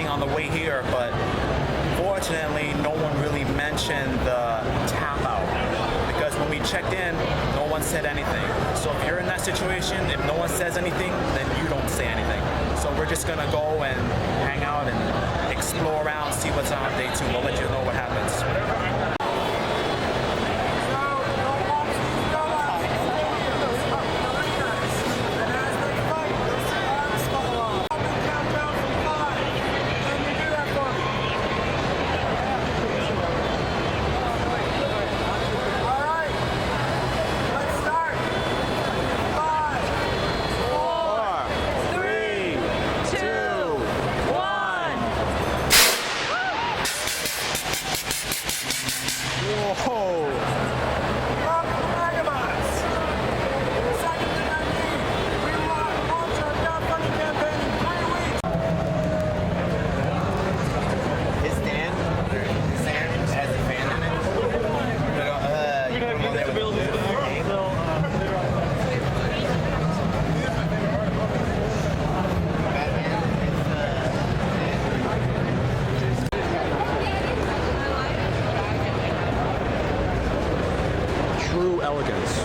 talking on the way here, but fortunately, no one really mentioned the tap out. Because when we checked in, no one said anything. So if you're in that situation, if no one says anything, then you don't say anything. So we're just gonna go and hang out and explore around, see what's on day 2. We'll let you know what happens. True elegance.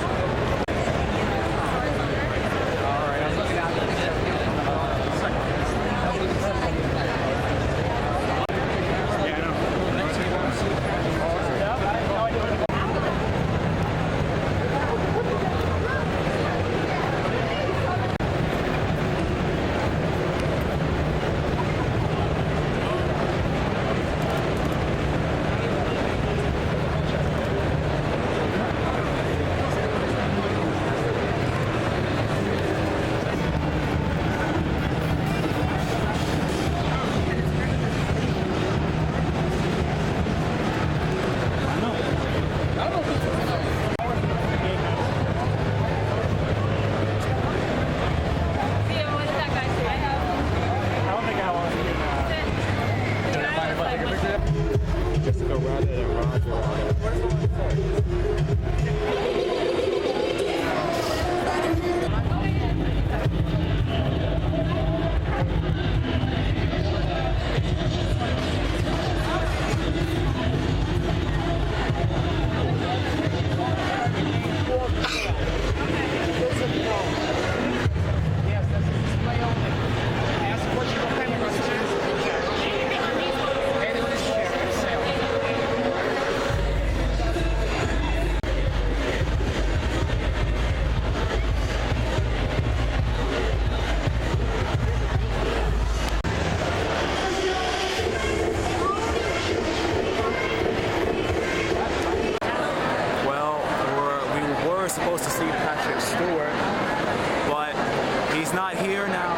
Supposed to see Patrick Stewart, but he's not here now.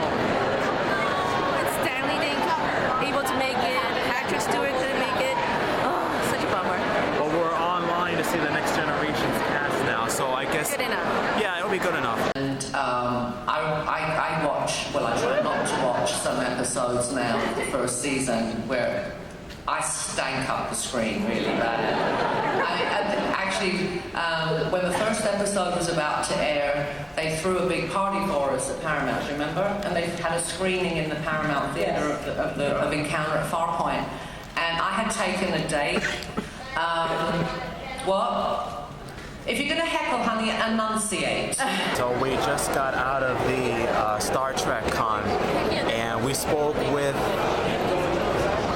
Stanley didn't able to make it. Patrick Stewart couldn't make it. Oh, such a bummer. But we're online to see the Next Generation's cast now, so I guess Good enough. Yeah, it'll be good enough. And I watch, well, I try not to watch some episodes now of the first season where I stank up the screen really bad. When the first episode was about to air, they threw a big party for us at Paramount, remember? And they had a screening in the Paramount Theatre of Encounter at Farpoint. And I had taken a date. What? If you're gonna heckle, honey, enunciate. So we just got out of the Star Trek con, and we spoke with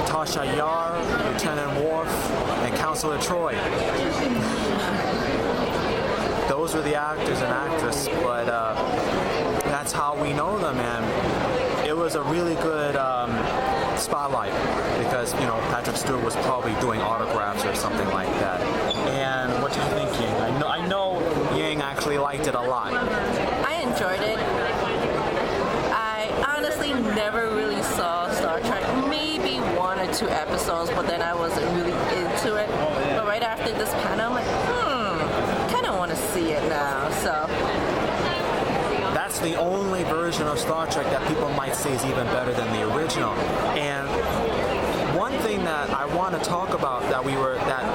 Tasha Yar, Lieutenant Worf, and Counselor Troy. Those were the actors and actresses, but that's how we know them, and it was a really good spotlight because, you know, Patrick Stewart was probably doing autographs or something like that. And what did you think, Ying? I know Ying actually liked it a lot. I enjoyed it. I honestly never really saw Star Trek. Maybe 1 or 2 episodes, but then I wasn't really into it. But right after this panel, I'm like, kind of want to see it now. So that's the only version of Star Trek that people might say is even better than the original. And one thing that I want to talk about that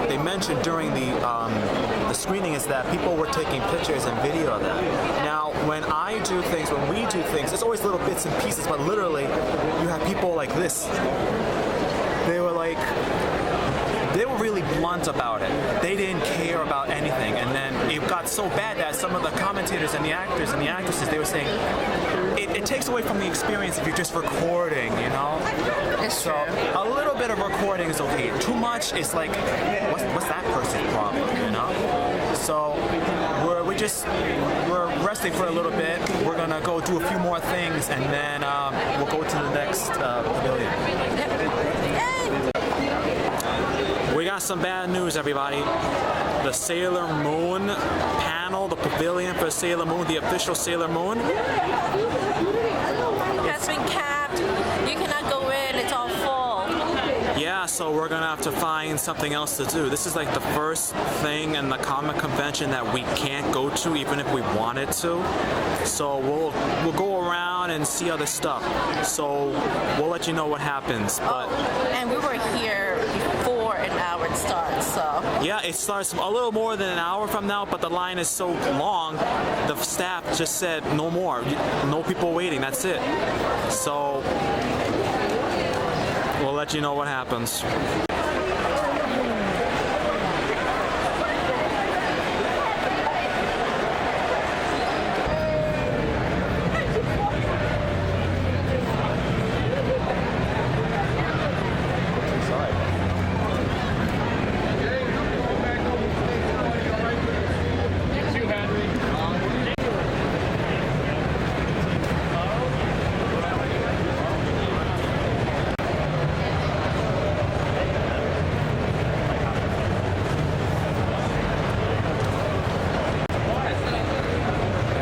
they mentioned during the screening is that people were taking pictures and video of that. Now, when we do things, it's always little bits and pieces, but literally, you have people like this. They were really blunt about it. They didn't care about anything, and then it got so bad that some of the commentators and the actors and the actresses, they were saying it takes away from the experience if you're just recording, you know. It's So true. a little bit of recording is okay. Too much is like, what's that person's problem, you know? So we're resting for a little bit. We're gonna go do a few more things, and then we'll go to the next pavilion. We got some bad news, everybody. The Sailor Moon panel, the pavilion for Sailor Moon, the official Sailor Moon, Has been capped. You cannot go in. It's all full. yeah, so we're gonna have to find something else to do. This is like the first thing in the comic convention that we can't go to, even if we wanted to. So we'll go around and see other stuff. So we'll let you know what happens. But And we were here before an hour starts, so. yeah, it starts a little more than an hour from now, but the line is so long, the staff just said no more. No people waiting, that's it. So we'll let you know what happens.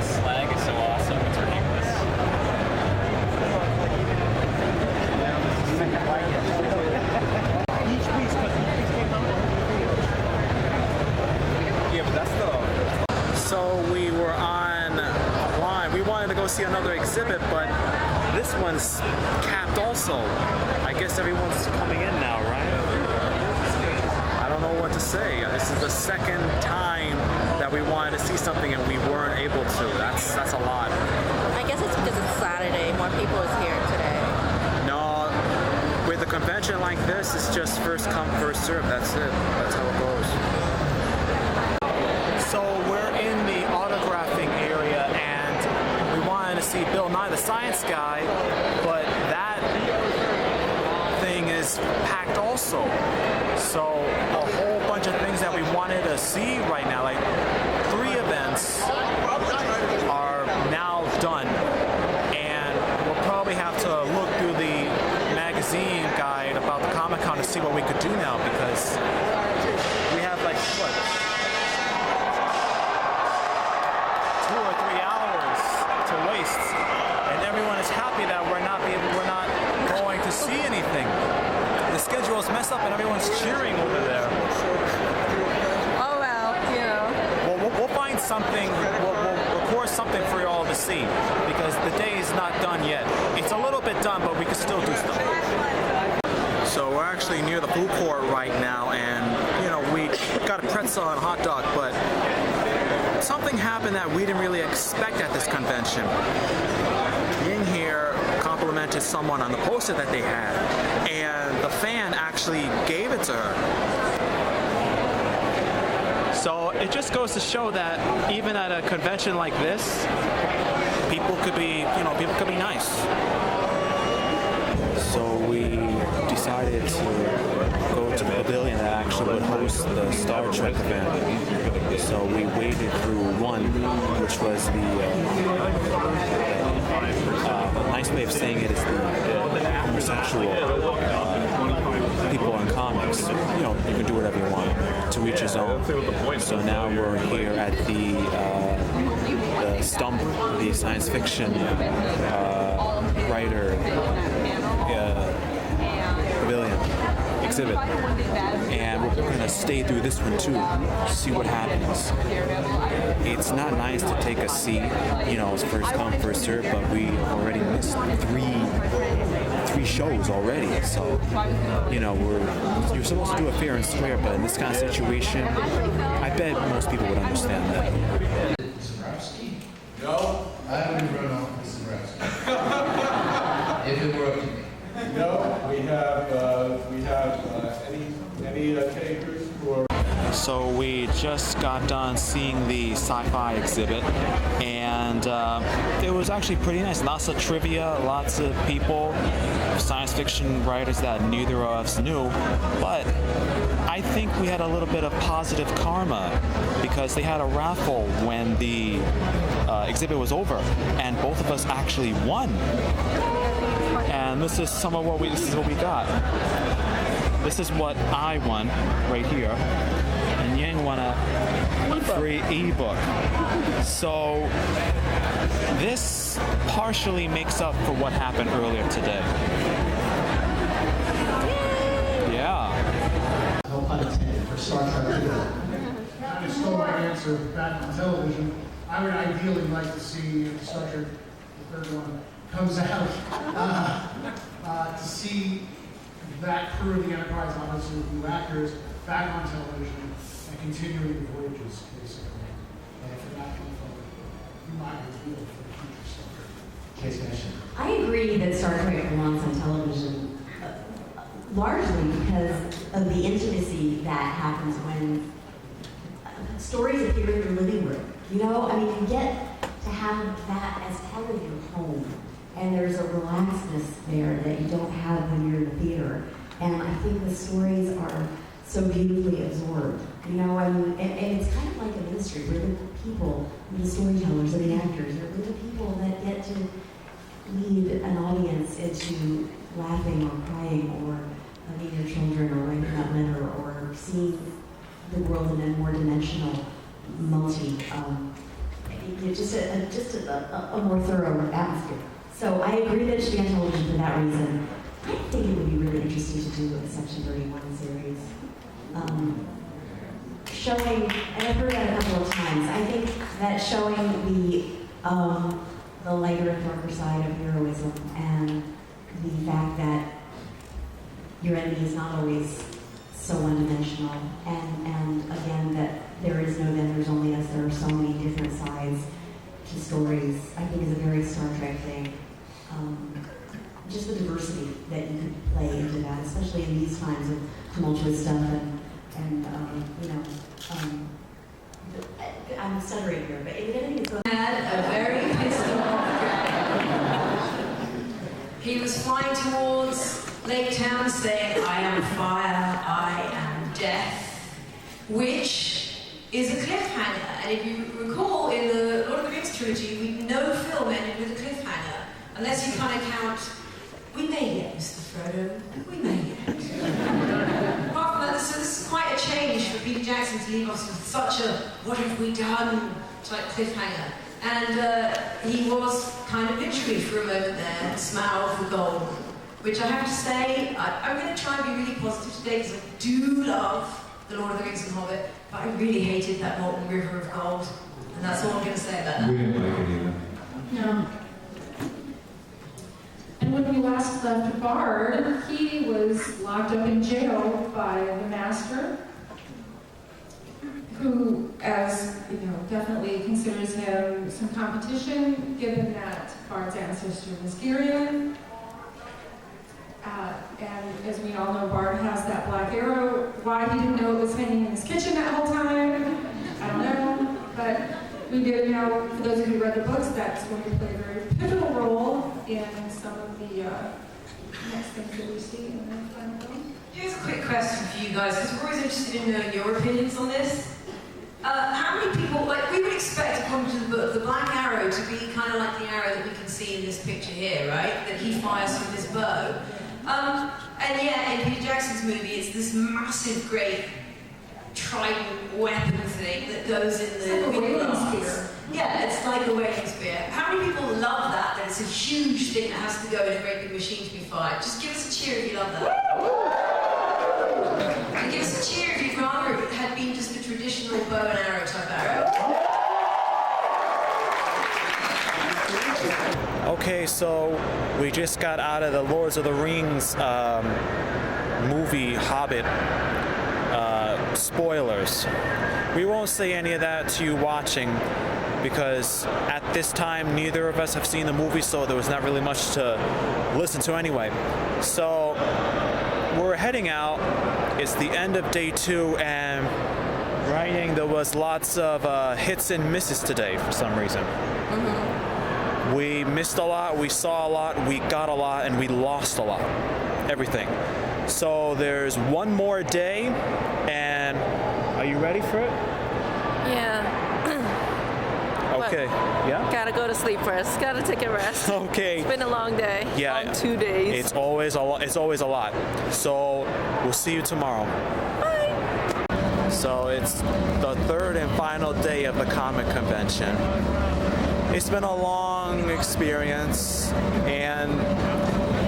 Slag is so awesome. It's ridiculous. Yeah, but that's the. So we were on line. We wanted to go see another exhibit, but this one's capped also. I guess everyone's coming in now, right? I don't know what to say. This is the second time that we wanted to see something and we weren't able to. That's a lot. I guess it's because it's Saturday. More people is here today. No, with a convention like this, it's just first come, first serve. That's it. That's how it goes. So we're in the autographing area, and we wanted to see Bill Nye, the Science Guy, but that thing is packed also. So a whole bunch of things that we wanted to see right now, like 3 events, are now done, and we'll probably have to look through the magazine guide about the Comic-Con to see what we could do now, because we have like what, 2 or 3 hours to waste, and everyone is happy that we're not going to see anything. The schedule is messed up and everyone's cheering over there. Oh well, you know. We'll find something, we'll record something for you all to see, because the day is not done yet. It's a little bit done, but we can still do stuff. So we're actually near the food court right now, and you know, we got a pretzel and a hot dog, but something happened that we didn't really expect at this convention. Ying here complimented someone on the poster that they had, and the fan actually gave it to her. So it just goes to show that even at a convention like this, people could be nice. So we decided to go to the pavilion that actually would host the Star Trek event. So we waded through one, which was the nice way of saying it is the homosexual people in comics. You know, you can do whatever you want, to each his own. So now we're here at the Stump, the science fiction writer pavilion exhibit, and we're going to stay through this one too, see what happens. It's not nice to take a seat, you know, it's first come, first serve, but we already missed 3 shows already. So, you know, you're supposed to do it fair and square, but in this kind of situation, I bet most people would understand that. No. I would run off with Nebraska. If it were up to me. No. We have any takers for. So we just got done seeing the sci-fi exhibit, and it was actually pretty nice. Lots of trivia, lots of people, science fiction writers that neither of us knew, but I think we had a little bit of positive karma because they had a raffle when the exhibit was over, and both of us actually won. And this is some of what we got. This is what I won right here. And Yang won a free ebook. So this partially makes up for what happened earlier today. Yeah. No pun intended for Star Trek. I stole my answer back on television. I would ideally like to see if Star Trek, the third one, comes out, to see that crew of the Enterprise, obviously with new actors, back on television and continuing the voyages, basically. For that kind of reminder for the future Star Trek. Case mentioned. I agree that Star Trek belongs on television, largely because of the intimacy that happens when stories appear in your living room. You know, I mean, you get to have that as part of your home, and there's a relaxedness there that you don't have when you're in the theater. And I think the stories are so beautifully absorbed. You know, I mean, and it's kind of like a ministry. We're the people, the storytellers, and the actors. We're the people that get to lead an audience into laughing or crying or hugging your children or writing that letter or seeing the world in a more dimensional, just a more thorough atmosphere. So I agree that it should be on television for that reason. I think it would be really interesting to do a Section 31 series. Showing, and I've heard that a couple of times, I think that showing the lighter and darker side of heroism and the fact that your enemy is not always so one-dimensional, and again, that there is no them, there's only us, there are so many different sides to stories, I think is a very Star Trek thing. Just the diversity that you could play into that, especially in these times of tumultuous stuff and I'm stuttering here, but if anything is going Had a very pissed off dragon. He was flying towards Lake Town saying, I am fire, I am death, which is a cliffhanger. And if you recall, in the Lord of the Rings trilogy, no film ended with a cliffhanger, unless you kind of count, we made it, Mr. Frodo, we made it. Apart from that, this is quite a change for Peter Jackson to leave us with such a what have we done type cliffhanger. And he was kind of literally for a moment there, smile for gold, which I have to say, I'm going to try and be really positive today because I do love The Lord of the Rings and Hobbit, but I really hated that Molten River of Gold. And that's all I'm going to say about that. We didn't like it either. No. And when we last left Bard, he was locked up in jail by the Master, who, as you know, definitely considers him some competition, given that Bard's ancestor was Girion. And as we all know, Bard has that black arrow. Why he didn't know it was hanging in his kitchen that whole time, I don't know. But we do know, for those of you who read the books, that's going to play a very pivotal role in some of the next things that we see in the final film. Here's a quick question for you guys, because we're always interested in knowing your opinions on this. How many people, like we would expect, according to the book, the black arrow to be kind of like the arrow that we can see in this picture here, right? That he fires from his bow. And yeah, in Peter Jackson's movie, it's this massive, great trident weapon thing that goes in the whaling spear. Yeah, it's like a whaling spear. How many people love that it's a huge thing that has to go in a very big machine to be fired? Just give us a cheer if you love that. And give us a cheer if you'd rather it had been just a traditional bow and arrow type arrow. Okay, Okay, so we just got out of the Lords of the Rings movie Hobbit spoilers. We won't say any of that to you watching because at this time neither of us have seen the movie, so there was not really much to listen to anyway. So we're heading out. It's the end of day 2, and writing there was lots of hits and misses today for some reason. We missed a lot, we saw a lot, we got a lot, and we lost a lot. Everything. So there's one more day, and are you ready for it? Yeah. Okay. Yeah? Gotta go to sleep first. Gotta take a rest. Okay. It's been a long day. Yeah. Long 2 days. It's always a lot. It's always a lot. So we'll see you tomorrow. Bye. So it's the 3rd and final day of the comic convention. It's been a long experience, and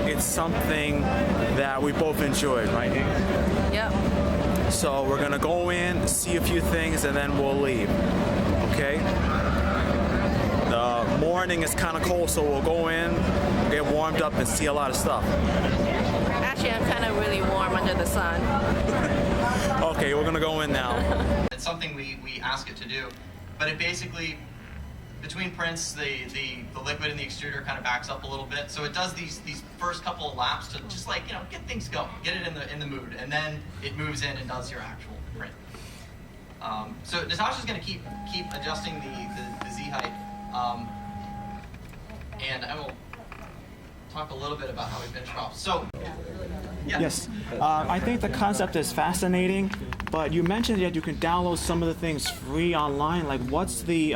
it's something that we both enjoyed, right? Yep. So we're gonna go in, see a few things, and then we'll leave. Okay? The morning is kind of cold, so we'll go in, get warmed up, and see a lot of stuff. Actually, I'm kind of really warm under the sun. Okay, we're gonna go in now. It's something we ask it to do, but it basically, between prints, the liquid in the extruder kind of backs up a little bit, so it does these first couple of laps to just like, you know, get things going, get it in the mood, and then it moves in and does your actual print. So Natasha's going to keep adjusting the Z height, and I will talk a little bit about how we finish off. So, yeah. Yes, I think the concept is fascinating, but you mentioned that you can download some of the things free online. Like, what's the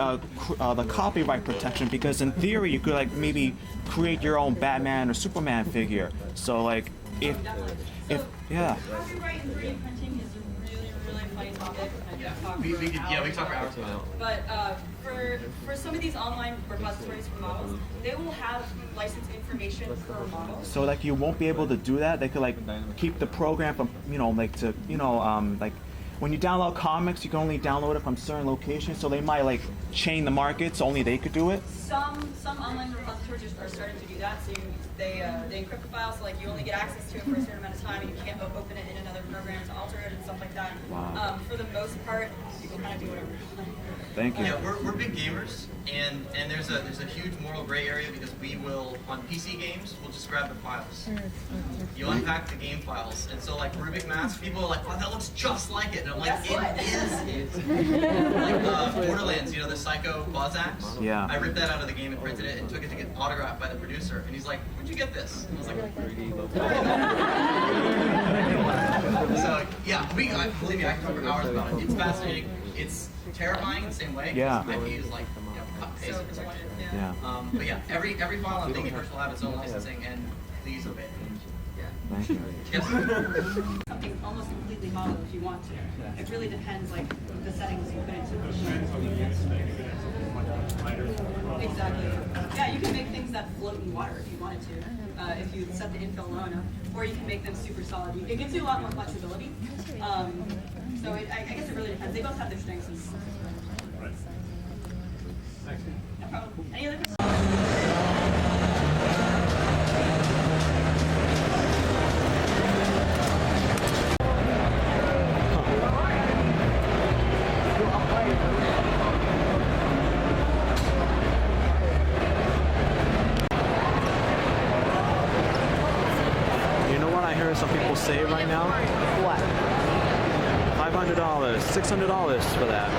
copyright protection? Because in theory, you could like maybe create your own Batman or Superman figure. So like, if yeah. Copyright and 3D printing is a really funny topic. We could talk for hours about it. But for some of these online repositories for models, they will have license information per model. So like you won't be able to do that. They could like keep the program from like when you download comics, you can only download it from certain locations. So they might like chain the market, so only they could do it. Some online repositories are starting to do that. So they encrypt the file, so like you only get access to it for a certain amount of time, and you can't open it in another program to alter it and stuff like that. Wow. For the most part, people kind of do whatever. Thank you. Yeah, we're big gamers, and there's a huge moral gray area because we will, on PC games, we'll just grab the files. You unpack the game files, and so like Rubik Mask, people are like, wow, that looks just like it, and I'm like, it is it. Like Borderlands, you know, the Psycho Buzz Axe? Yeah. I ripped that out of the game and printed it and took it to get autographed by the producer, and he's like, where'd you get this? And I was like, so yeah, believe me, I can talk for hours about it. It's fascinating. It's terrifying in the same way. Yeah. My feed is like, you know, cut, paste, and protect. Yeah. But yeah, every file on Thingiverse will have its own licensing, and please obey it. Thank you. Yes. Something almost completely hollow if you want to. It really depends, like the settings you put into the machine. Exactly. Yeah, you can make things that float in water if you wanted to, if you set the infill low enough, or you can make them super solid. It gives you a lot more flexibility. So I guess it really depends. They both have their strengths. No problem. Any other questions? You know what I heard some people say right now? What? $500, $600 for that.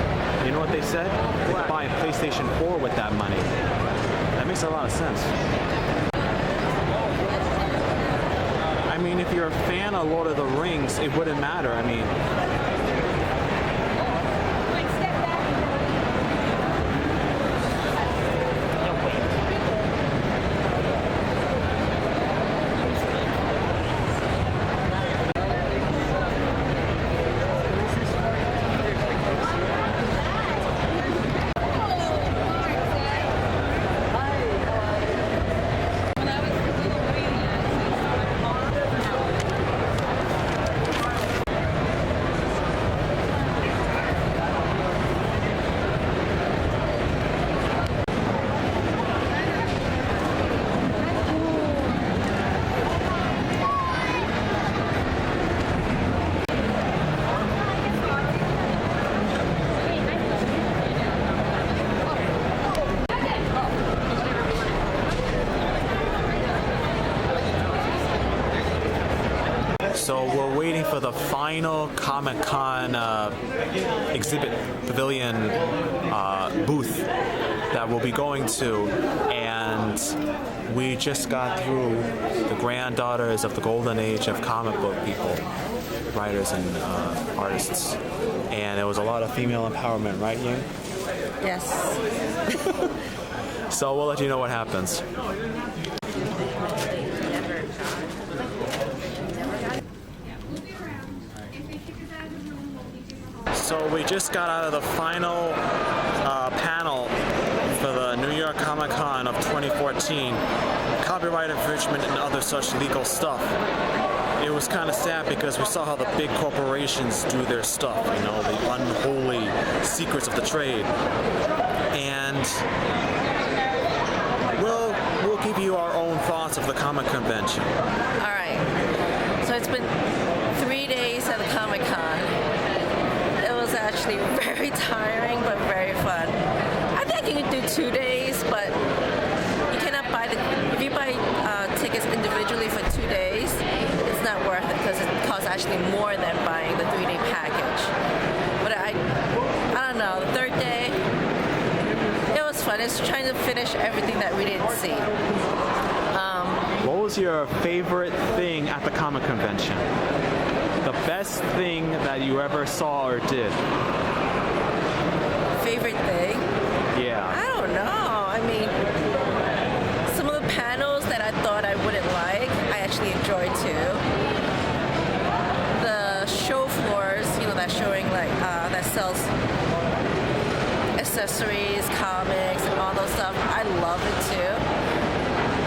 You know what they said? They could buy a PlayStation 4 with that money. That makes a lot of sense. I mean, if you're a fan of Lord of the Rings, it wouldn't matter. I mean, So we're waiting for the final Comic-Con exhibit pavilion booth that we'll be going to, and we just got through the granddaughters of the golden age of comic book people, writers and artists, and there was a lot of female empowerment, right, Ying? Yes. So we'll let you know what happens. So we just got out of the final panel for the New York Comic Con of 2014, copyright infringement and other such legal stuff. It was kind of sad because we saw how the big corporations do their stuff, you know, the unholy secrets of the trade. And we'll give you our own thoughts of the comic convention. All right. So it's been 3 days at the Comic Con. It was actually very tiring, but very fun. I think you can do 2 days, but you cannot buy if you buy tickets individually for 2 days, it's not worth it because it costs actually more than buying the 3-day package. But I don't know, the third day, it was fun. It's trying to finish everything that we didn't see. What was your favorite thing at the comic convention? The best thing that you ever saw or did? Favorite thing? Yeah. I don't know. I mean, some of the panels that I thought I wouldn't like, I actually enjoyed too. The show floors, you know, that showing like that sells accessories, comics, and all those stuff. I love it too.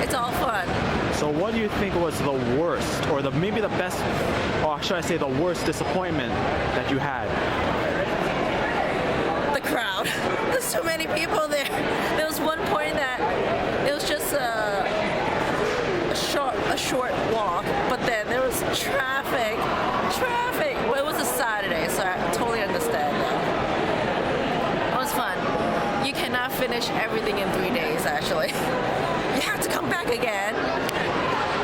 It's all fun. So what do you think was the worst, or maybe the best, or should I say the worst disappointment that you had? The crowd. There's so many people there. There was one point that it was just a short walk, but then there was traffic. Well, it was a Saturday, so I totally understand that. It was fun. You cannot finish everything in 3 days, actually. You have to come back again.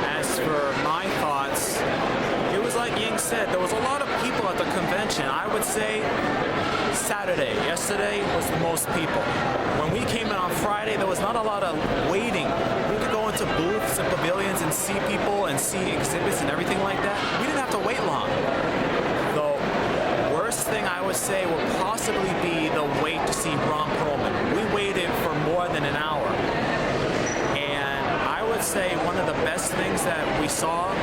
As for my thoughts, it was like Ying said, there was a lot of people at the convention. I would say yesterday was the most people. When we came in on Friday, there was not a lot of waiting. We could go into booths and pavilions and see people and see exhibits and everything like that. We didn't have to wait long. The worst thing I would say would possibly be the wait to see Ron Perlman. We waited for more than an hour. I would say one of the best things that we saw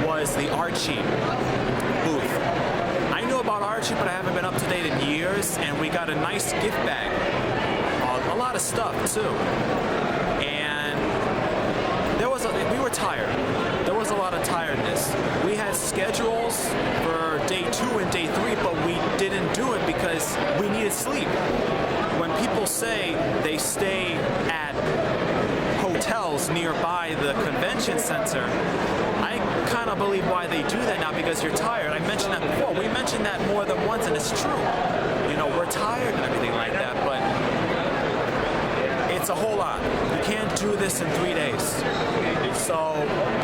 was the Archie booth. I knew about Archie, but I haven't been up to date in years, and we got a nice gift bag. A lot of stuff, too. And we were tired. There was a lot of tiredness. We had schedules for day 2 and day 3, but we didn't do it because we needed sleep. When people say they stay at hotels nearby the convention center, I kind of believe why they do that now, because you're tired. I mentioned that before. We mentioned that more than once, and it's true. You know, we're tired and everything like that, but it's a whole lot. You can't do this in 3 days. So,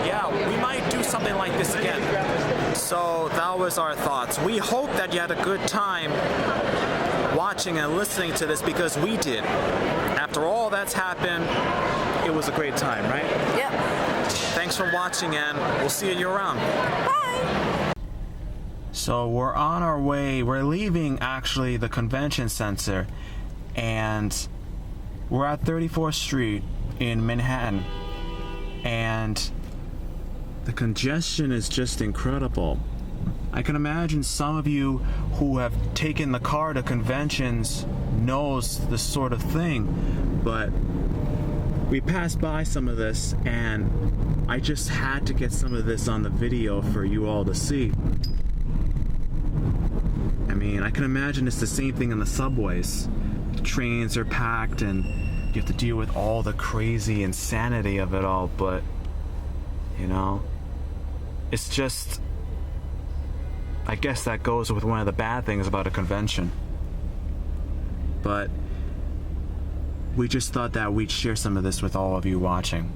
yeah, we might do something like this again. So that was our thoughts. We hope that you had a good time watching and listening to this, because we did. After all that's happened, it was a great time, right? Yep. Thanks for watching, and we'll see you around. Bye! So we're on our way. We're leaving, actually, the convention center, and we're at 34th Street in Manhattan, and the congestion is just incredible. I can imagine some of you who have taken the car to conventions knows this sort of thing, but we passed by some of this, and I just had to get some of this on the video for you all to see. I mean, I can imagine it's the same thing in the subways. The trains are packed, and you have to deal with all the crazy insanity of it all, but, you know, it's just, I guess that goes with one of the bad things about a convention. But we just thought that we'd share some of this with all of you watching.